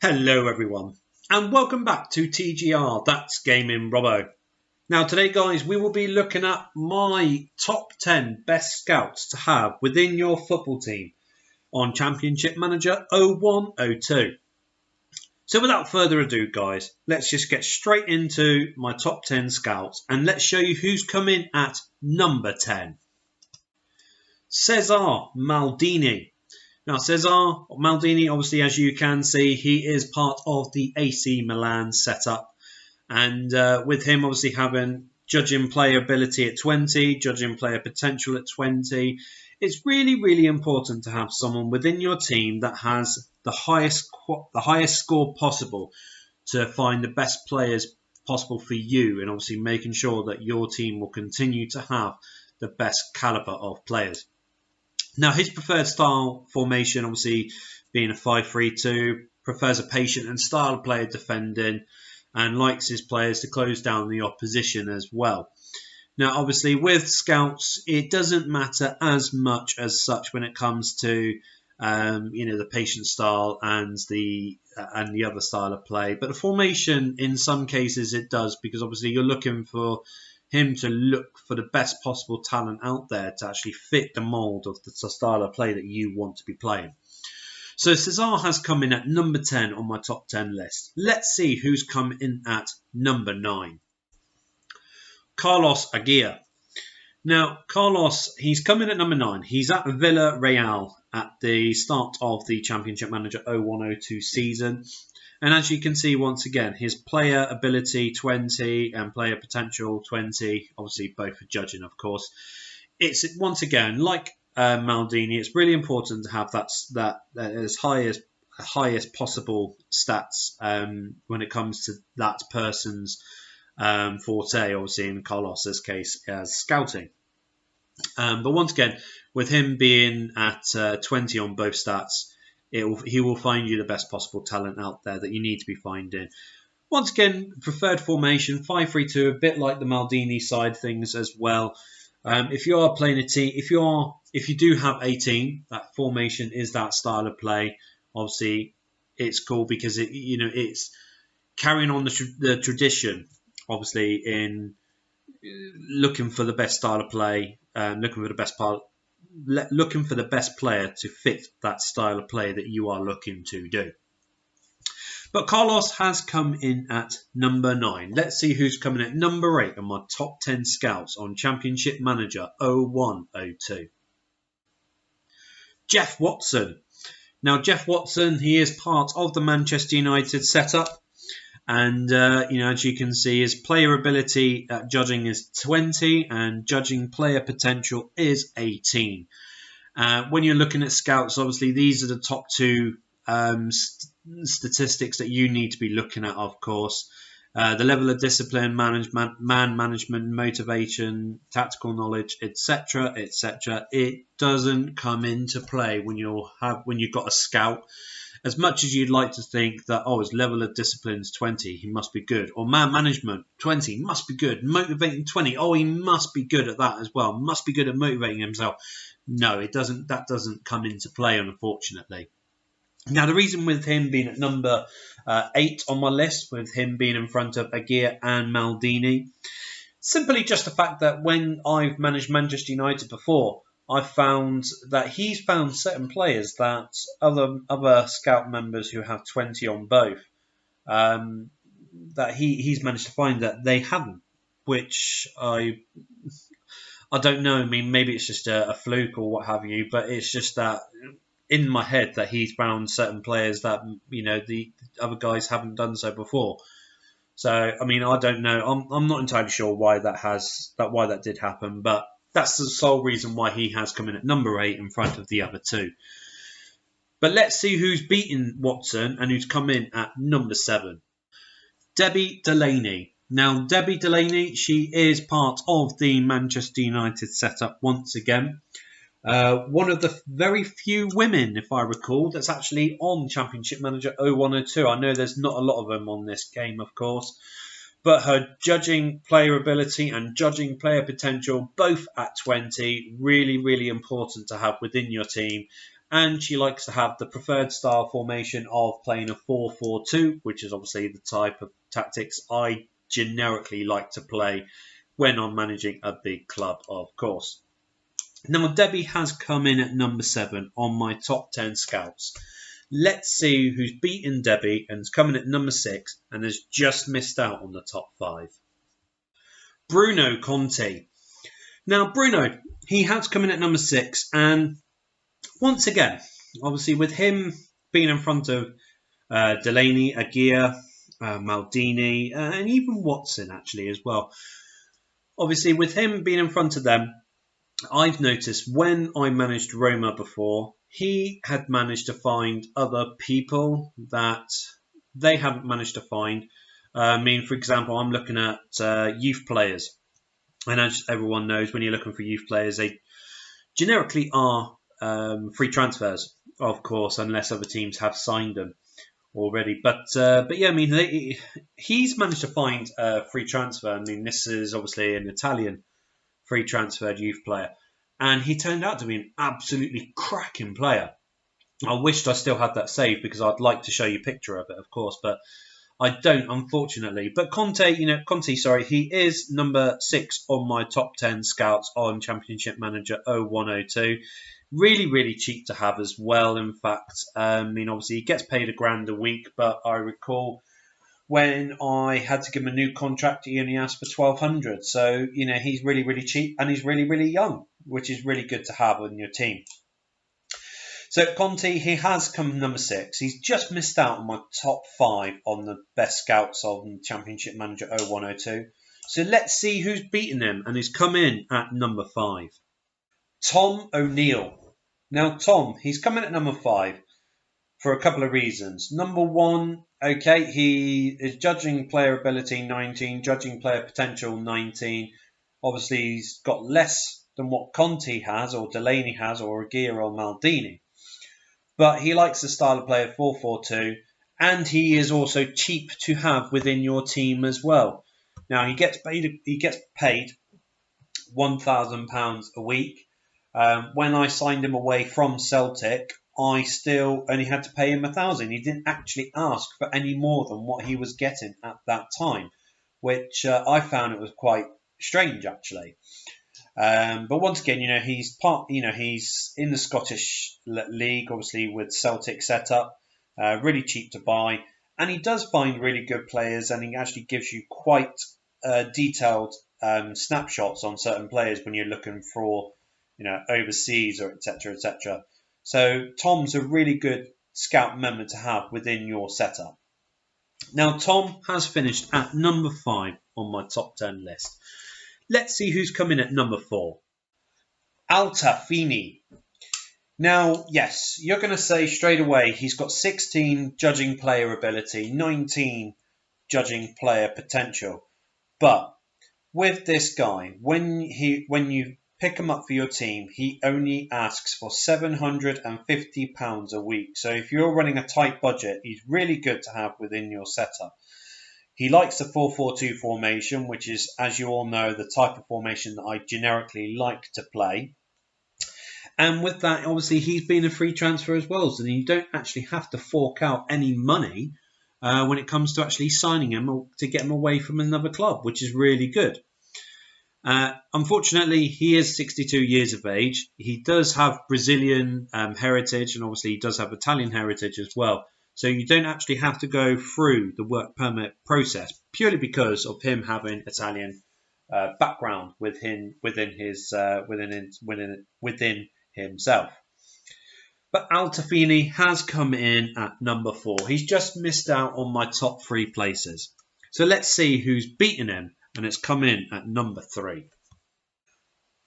Hello everyone and welcome back to TGR, that's Gaming Robo. Now today guys we will be looking at my top 10 best scouts to have within your football team on Championship Manager 0102. So without further ado guys, let's just get straight into my top 10 scouts and let's show you who's come in at number 10. Cesar Maldini. Now, Cesar Maldini, obviously, as you can see, he is part of the AC Milan setup. And with him, obviously, having judging player ability at 20, judging player potential at 20, it's really, really important to have someone within your team that has the highest score possible to find the best players possible for you, and obviously making sure that your team will continue to have the best caliber of players. Now, his preferred style formation, obviously being a 5-3-2, prefers a patient and style player defending and likes his players to close down the opposition as well. Now, obviously, with scouts, it doesn't matter as much as such when it comes to, the patient style and the other style of play. But the formation, in some cases, it does, because obviously you're looking for him to look for the best possible talent out there to actually fit the mould of the style of play that you want to be playing. So Cesar has come in at number 10 on my top 10 list. Let's see who's come in at number 9. Carlos Aguilar. Now, Carlos, he's come in at number 9. He's at Villarreal at the start of the Championship Manager 0102 season. And as you can see, once again, his player ability 20 and player potential 20, obviously both for judging, of course. It's once again, like Maldini, it's really important to have that as highest possible stats when it comes to that person's forte, obviously in Carlos's case, as scouting. But once again, with him being at 20 on both stats, he will find you the best possible talent out there that you need to be finding. Once again, preferred formation 5-3-2, a bit like the Maldini side things as well. If you are playing a team, if you do have a team, that formation is that style of play. Obviously, it's cool because it's carrying on the tradition. Obviously, in looking for the best style of play, looking for the best player to fit that style of play that you are looking to do. But Carlos has come in at number 9. Let's see who's coming at number 8 on my top 10 scouts on Championship Manager 0102. Jeff Watson. Now, Jeff Watson, he is part of the Manchester United setup. And, as you can see, his player ability at judging is 20 and judging player potential is 18. When you're looking at scouts, obviously, these are the top 2 statistics that you need to be looking at, of course. The level of discipline, management, man management, motivation, tactical knowledge, etc., etc. It doesn't come into play when you've got a scout. As much as you'd like to think that, his level of discipline is 20, he must be good. Or man management, 20, must be good. Motivating 20, he must be good at that as well. Must be good at motivating himself. No, it doesn't. That doesn't come into play, unfortunately. Now, the reason with him being at number 8 on my list, with him being in front of Aguilar and Maldini, simply just the fact that when I've managed Manchester United before, I've found that he's found certain players that other scout members who have 20 on both, that he's managed to find that they haven't, which I don't know. I mean, maybe it's just a fluke or what have you, but it's just that in my head that he's found certain players that, the other guys haven't done so before. So, I mean, I don't know. I'm not entirely sure why that did happen, but that's the sole reason why he has come in at number 8 in front of the other 2. But let's see who's beaten Watson and who's come in at number 7. Delaney. Now, Delaney, she is part of the Manchester United setup once again. One of the very few women, if I recall, that's actually on Championship Manager 0102. I know there's not a lot of them on this game, of course. But her judging player ability and judging player potential, both at 20, really, really important to have within your team. And she likes to have the preferred style formation of playing a 4-4-2, which is obviously the type of tactics I generically like to play when I'm managing a big club, of course. Now, Debbie has come in at number 7 on my top 10 scouts. Let's see who's beaten Debbie and is coming at number 6 and has just missed out on the top 5. Bruno Conti. Now, Bruno, he has come in at number 6, and once again, obviously with him being in front of Delaney, Aguilar, Maldini, and even Watson actually as well. Obviously, with him being in front of them, I've noticed when I managed Roma before, he had managed to find other people that they haven't managed to find. For example, I'm looking at youth players. And as everyone knows, when you're looking for youth players, they generically are free transfers, of course, unless other teams have signed them already. But yeah, he's managed to find a free transfer. This is obviously an Italian free transferred youth player, and he turned out to be an absolutely cracking player. I wished I still had that saved because I'd like to show you a picture of it, of course, but I don't, unfortunately. But Conti, he is number 6 on my top 10 scouts on Championship Manager 0102. Really, really cheap to have as well, in fact. Obviously, he gets paid £1,000 a week, but I recall when I had to give him a new contract, he only asked for £1,200. So, he's really, really cheap and he's really, really young, which is really good to have on your team. So Conti, he has come number 6. He's just missed out on my top 5 on the best scouts on Championship Manager 0102. So let's see who's beaten him, and he's come in at number 5. Tom O'Neill. Now Tom, he's come in at number 5 for a couple of reasons. Number 1, he is judging player ability 19, judging player potential 19. Obviously, he's got less than what Conti has, or Delaney has, or Aguilar or Maldini. But he likes the style of play of 4-4-2, and he is also cheap to have within your team as well. Now he gets paid £1,000 a week. When I signed him away from Celtic, I still only had to pay him £1,000. He didn't actually ask for any more than what he was getting at that time, which I found it was quite strange actually. But once again, he's he's in the Scottish League, obviously with Celtic set up, really cheap to buy, and he does find really good players, and he actually gives you quite detailed snapshots on certain players when you're looking for, overseas or etc. etc. So Tom's a really good scout member to have within your setup. Now Tom has finished at number 5 on my top 10 list. Let's see who's coming at number 4. Tofini. Now, yes, you're going to say straight away he's got 16 judging player ability, 19 judging player potential. But with this guy, when you pick him up for your team, he only asks for £750 a week. So if you're running a tight budget, he's really good to have within your setup. He likes the 4-4-2 formation, which is, as you all know, the type of formation that I generically like to play. And with that, obviously, he's been a free transfer as well, so you don't actually have to fork out any money when it comes to actually signing him to get him away from another club, which is really good. Unfortunately, he is 62 years of age. He does have Brazilian heritage, and obviously he does have Italian heritage as well. So you don't actually have to go through the work permit process purely because of him having Italian background within himself. But Tofini has come in at number 4. He's just missed out on my top 3 places. So let's see who's beaten him, and it's come in at number 3.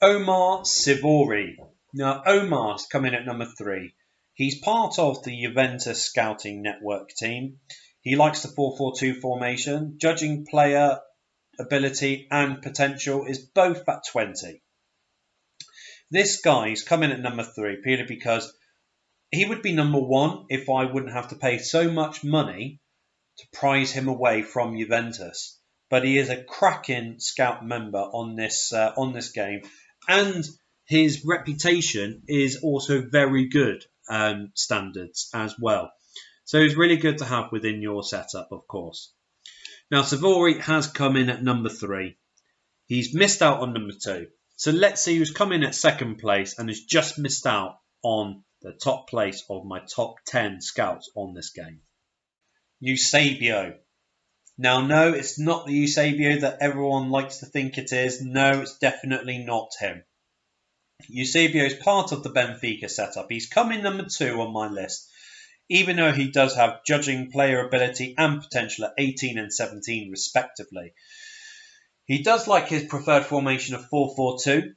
Omar Sivori. Now Omar's come in at number 3. He's part of the Juventus scouting network team. He likes the 4-4-2 formation. Judging player ability and potential is both at 20. This guy's come in at number 3 purely because he would be number 1 if I wouldn't have to pay so much money to prize him away from Juventus. But he is a cracking scout member on this game, and his reputation is also very good. standards as well. So he's really good to have within your setup, of course. Now, Sivori has come in at number 3. He's missed out on number 2. So let's see who's come in at second place and has just missed out on the top place of my top 10 scouts on this game. Eusebio. Now, no, it's not the Eusebio that everyone likes to think it is. No, it's definitely not him. Eusebio is part of the Benfica setup. He's come in number 2 on my list, even though he does have judging, player ability and potential at 18 and 17 respectively. He does like his preferred formation of 4-4-2,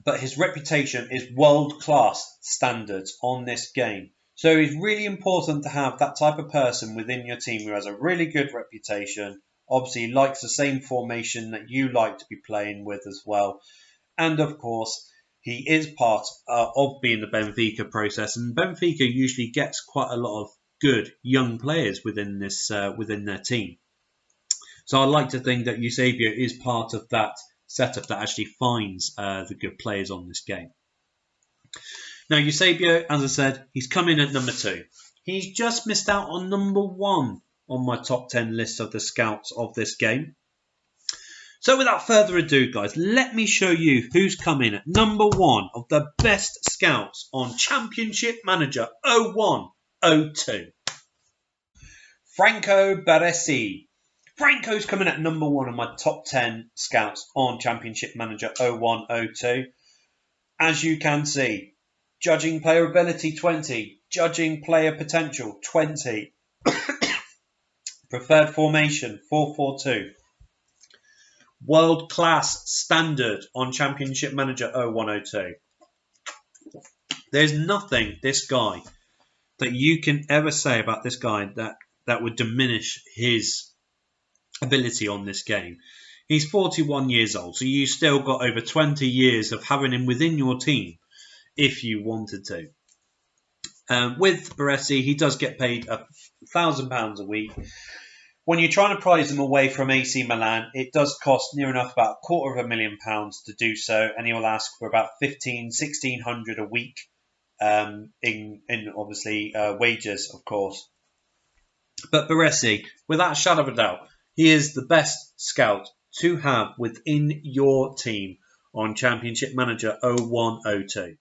but his reputation is world-class standards on this game. So it's really important to have that type of person within your team who has a really good reputation, obviously likes the same formation that you like to be playing with as well. And of course, he is part of being the Benfica process, and Benfica usually gets quite a lot of good young players within this within their team. So I like to think that Eusebio is part of that setup that actually finds the good players on this game. Now, Eusebio, as I said, he's come in at number 2. He's just missed out on number 1 on my top 10 list of the scouts of this game. So without further ado, guys, let me show you who's come in at number 1 of the best scouts on Championship Manager 01-02. Franco Baresi. Franco's coming at number 1 on my top 10 scouts on Championship Manager 01-02. As you can see, judging player ability 20, judging player potential 20, preferred formation 4-4-2, world class standard on Championship Manager 01-02. There's nothing this guy that you can ever say about this guy that would diminish his ability on this game. He's 41 years old, so you still got over 20 years of having him within your team if you wanted to. With Baresi, he does get paid £1,000 a week. When you're trying to prize him away from AC Milan, it does cost near enough about £250,000 to do so, and he will ask for about £1,600 a week in obviously wages, of course. But Baresi, without a shadow of a doubt, he is the best scout to have within your team on Championship Manager 01-02.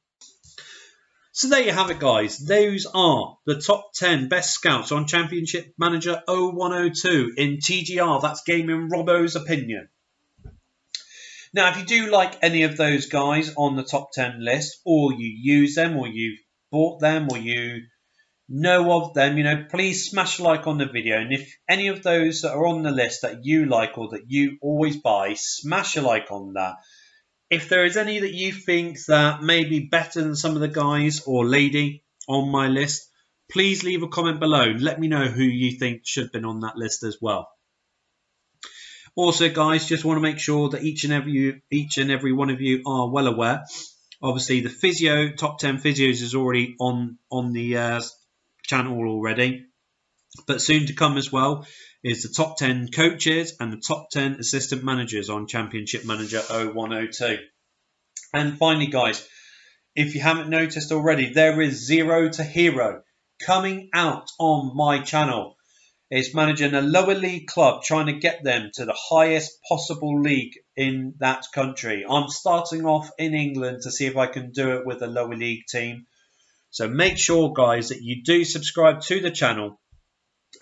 So there you have it, guys. Those are the top 10 best scouts on Championship Manager 01-02 in TGR. That's Gaming Robo's opinion. Now, if you do like any of those guys on the top 10 list, or you use them, or you've bought them, or you know of them, please smash a like on the video. And if any of those that are on the list that you like or that you always buy, smash a like on that. If there is any that you think that may be better than some of the guys or lady on my list, please leave a comment below. Let me know who you think should have been on that list as well. Also, guys, just want to make sure that each and every one of you are well aware. Obviously, the top 10 physios is already on the channel already, but soon to come as well is the top 10 coaches and the top 10 assistant managers on Championship Manager 01-02. And finally, guys, if you haven't noticed already, there is Zero to Hero coming out on my channel. It's managing a lower league club, trying to get them to the highest possible league in that country. I'm starting off in England to see if I can do it with a lower league team. So make sure, guys, that you do subscribe to the channel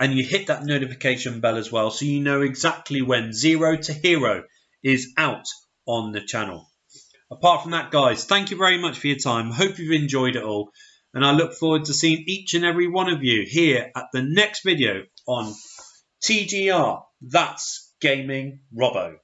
and you hit that notification bell as well, so you know exactly when Zero to Hero is out on the channel. Apart from that, guys, thank you very much for your time. Hope you've enjoyed it all, and I look forward to seeing each and every one of you here at the next video on TGR. That's Gaming Robo.